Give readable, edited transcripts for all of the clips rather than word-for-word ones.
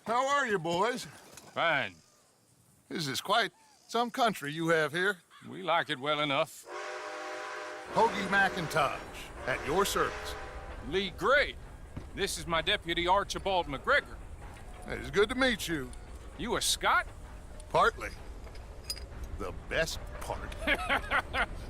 How are you, boys? Fine. This is quite some country you have here. We like it well enough. Hoagie McIntosh, at your service. Lee Gray. This is my deputy Archibald McGregor. It's good to meet you. You a Scot? Partly. The best part.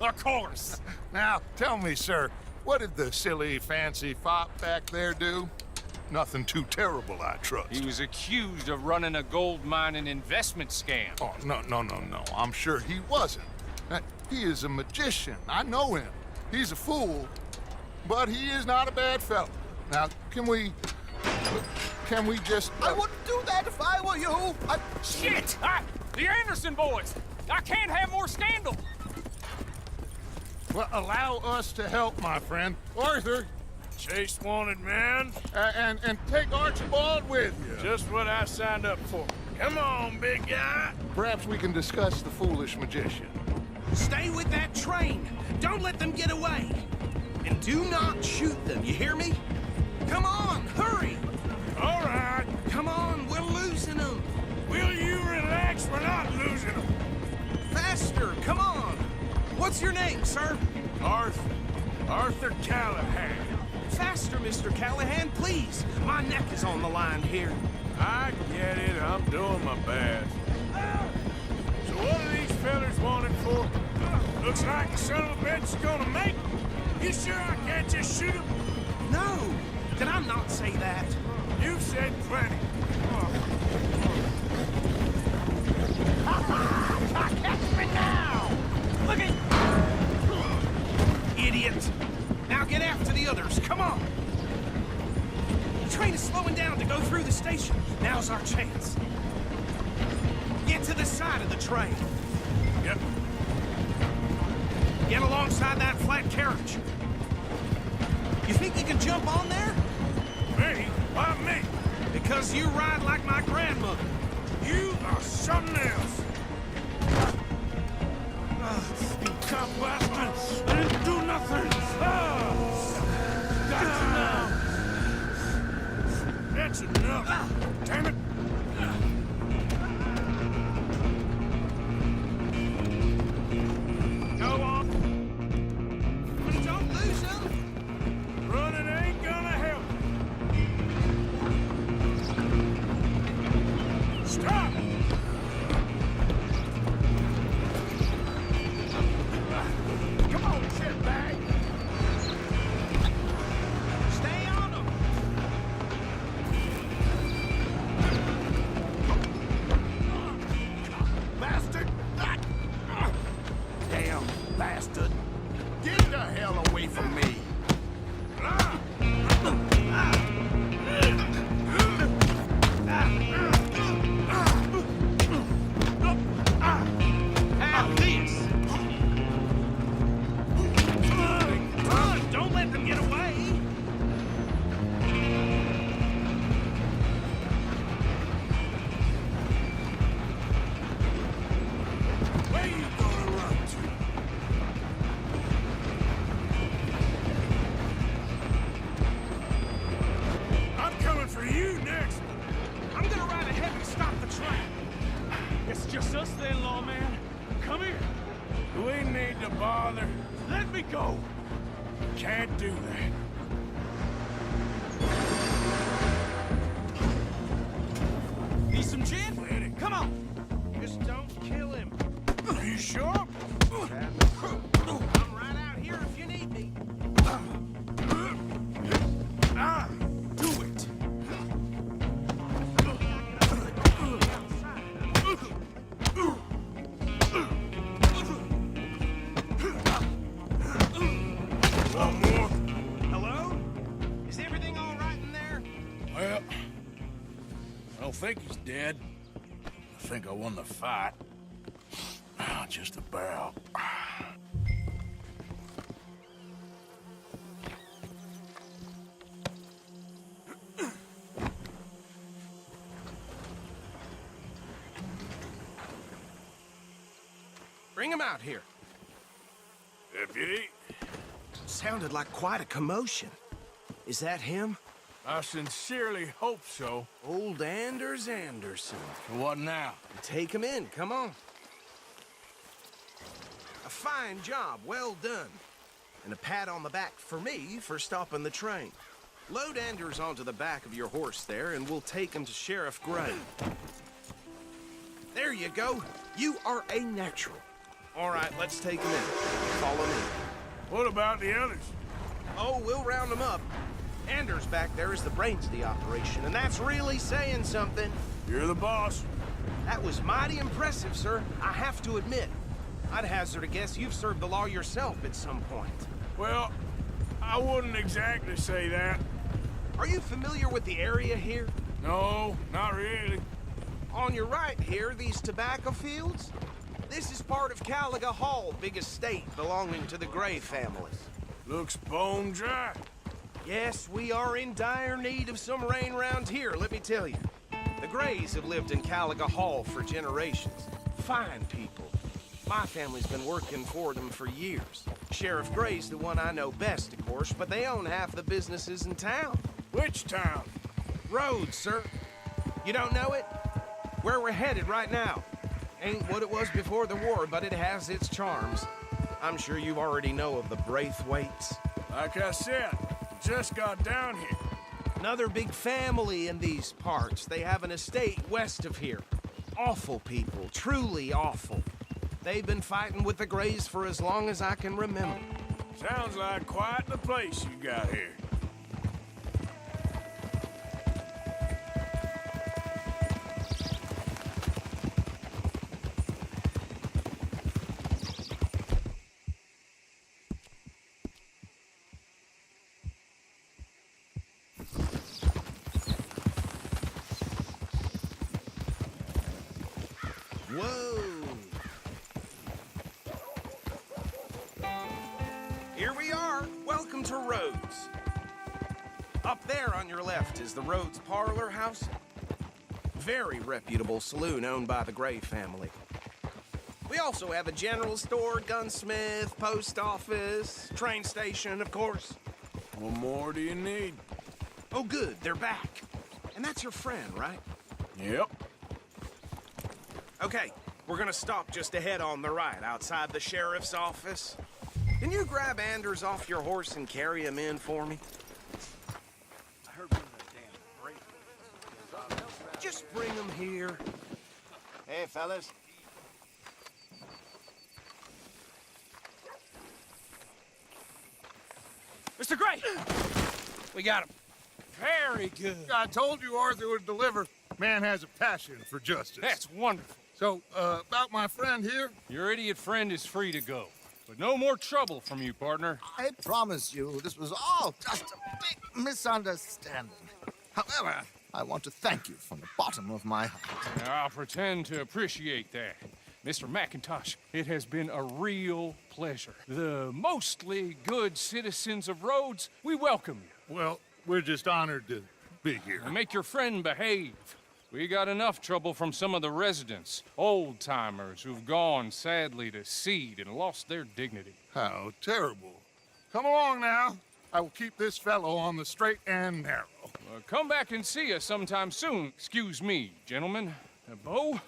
Of course. Now, tell me, sir, what did the silly, fancy fop back there do? Nothing too terrible, I trust. He was accused of running a gold mining investment scam. Oh, no. I'm sure he wasn't. He is a magician. I know him. He's a fool, but he is not a bad fellow. Now, can we just... I wouldn't do that if I were you. Shit! The Anderson boys! I can't have more scandal! Well, allow us to help, my friend. Arthur, Chase wanted man. and take Archibald with you. Just what I signed up for. Come on, big guy. Perhaps we can discuss the foolish magician. Stay with that train. Don't let them get away. And do not shoot them, you hear me? Come on, hurry! All right. Come on, we're losing them. Will you relax? We're not losing them. Faster, come on. What's your name, sir? Arthur Callahan. Faster, Mr. Callahan, please. My neck is on the line here. I get it. I'm doing my best. So what are these fellas wanted for? Looks like the son of a bitch is gonna make. You sure I can't just shoot him? No, did I not say that? You've said plenty. Catch me now! Look at... Idiot! Now get after the others, come on! The train is slowing down to go through the station. Now's our chance. Get to the side of the train. Yep. Get alongside that flat carriage. You think you can jump on there? Me? Why me? Because you ride like my grandmother. You are something else. You cop bastards! I didn't do nothing! That's enough! That's enough! Damn it! Go on! Don't lose them! Running ain't gonna help! Stop! Come on, shitbag! Stay on them! Bastard! Damn bastard! Get the hell away from me! Have this! Run! Don't let them get away! Where you gonna run to? I'm coming for you next! I'm gonna ride ahead and stop the train. It's just us then, lawman. Come here. We need to bother. Let me go. Can't do that. Need some gin? Come on! Just don't kill him. Are you sure? I'm right out here if you need me. Do it! One more. Hello? Is everything all right in there? Well, I don't think he's dead. I think I won the fight. Just about. Bring him out here. Deputy, Sounded like quite a commotion. Is that him? I sincerely hope so. Old Anders? There's Anderson. What now? Take him in, come on. A fine job, well done. And a pat on the back for me for stopping the train. Load Anders onto the back of your horse there, and we'll take him to Sheriff Gray. There you go. You are a natural. All right, let's take him in. Follow me. What about the others? Oh, we'll round them up. Anders back there is the brains of the operation, and that's really saying something. You're the boss. That was mighty impressive, sir. I have to admit. I'd hazard a guess you've served the law yourself at some point. Well, I wouldn't exactly say that. Are you familiar with the area here? No, not really. On your right here, these tobacco fields? This is part of Caliga Hall, big estate belonging to the Gray families. Looks bone dry. Yes, we are in dire need of some rain round here, let me tell you. The Grays have lived in Caliga Hall for generations. Fine people. My family's been working for them for years. Sheriff Gray's the one I know best, of course, but they own half the businesses in town. Which town? Rhodes, sir. You don't know it? Where we're headed right now. Ain't what it was before the war, but it has its charms. I'm sure you already know of the Braithwaites. Like I said, just got down here. Another big family in these parts. They have an estate west of here. Awful people, truly awful. They've been fighting with the Grays for as long as I can remember. Sounds like quite the place you got here. Whoa! Here we are. Welcome to Rhodes. Up there on your left is the Rhodes Parlor House. Very reputable saloon owned by the Gray family. We also have a general store, gunsmith, post office, train station, of course. What more do you need? Oh, good, they're back. And that's your friend, right? Yep. Okay, we're gonna stop just ahead on the right, outside the sheriff's office. Can you grab Anders off your horse and carry him in for me? Just bring him here. Hey, fellas. Mr. Gray! We got him. Very good. I told you Arthur would deliver. Man has a passion for justice. That's wonderful. So, about my friend here, Your idiot friend is free to go. But no more trouble from you, partner. I promise you, this was all just a big misunderstanding. However, I want to thank you from the bottom of my heart. I'll pretend to appreciate that. Mr. McIntosh, it has been a real pleasure. The mostly good citizens of Rhodes, we welcome you. well, we're just honored to be here. And make your friend behave. We got enough trouble from some of the residents, old-timers who've gone, sadly, to seed and lost their dignity. How terrible. Come along now. I will keep this fellow on the straight and narrow. Come back and see us sometime soon. Excuse me, gentlemen. Bo,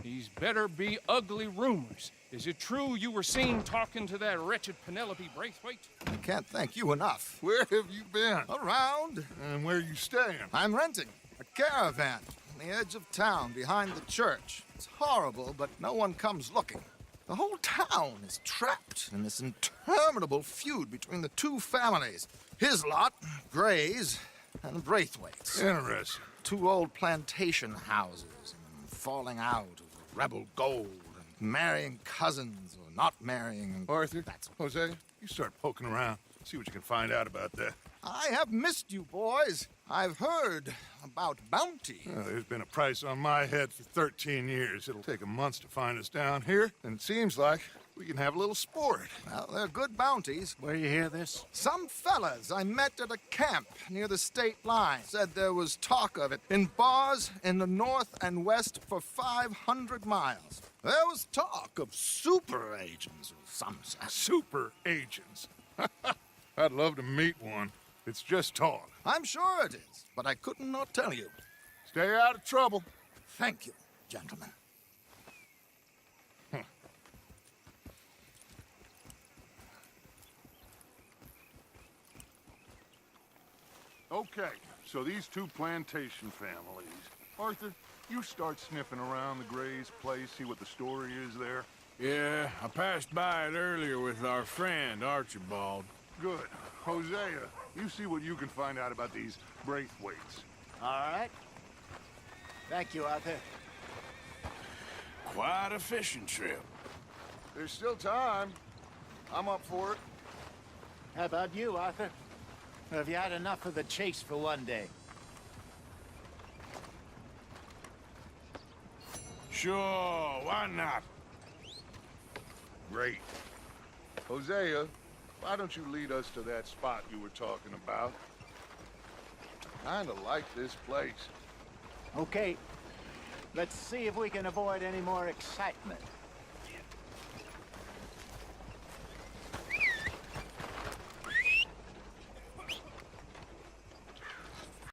these better be ugly rumors. Is it true you were seen talking to that wretched Penelope Braithwaite? I can't thank you enough. Where have you been? Around, And where you staying? I'm renting a caravan on the edge of town behind the church. It's horrible, but no one comes looking. The whole town is trapped in this interminable feud between the two families. His lot, Gray's, and Braithwaite's. Interesting. Two old plantation houses and falling out of rebel gold and marrying cousins or not marrying. Arthur, That's Jose, you start poking around. See what you can find out about that. I have missed you, boys. I've heard about bounty. Well, there's been a price on my head for 13 years. It'll take 'em months to find us down here, and it seems like we can have a little sport. Well, they're good bounties. Where you hear this? Some fellas I met at a camp near the state line said there was talk of it in bars in the north and west for 500 miles. There was talk of super agents of some sort. Super agents. I'd love to meet one. It's just talk. I'm sure it is, but I couldn't not tell you. Stay out of trouble. Thank you, gentlemen. Okay, so these two plantation families. Arthur, you start sniffing around the Gray's place, see what the story is there. Yeah, I passed by it earlier with our friend, Archibald. Good. Hosea, you see what you can find out about these Braithwaites. All right. Thank you, Arthur. Quite a fishing trip. There's still time. I'm up for it. How about you, Arthur? Or have you had enough of the chase for one day? Sure, why not? Great. Hosea, why don't you lead us to that spot you were talking about? Kinda like this place. Okay. Let's see if we can avoid any more excitement.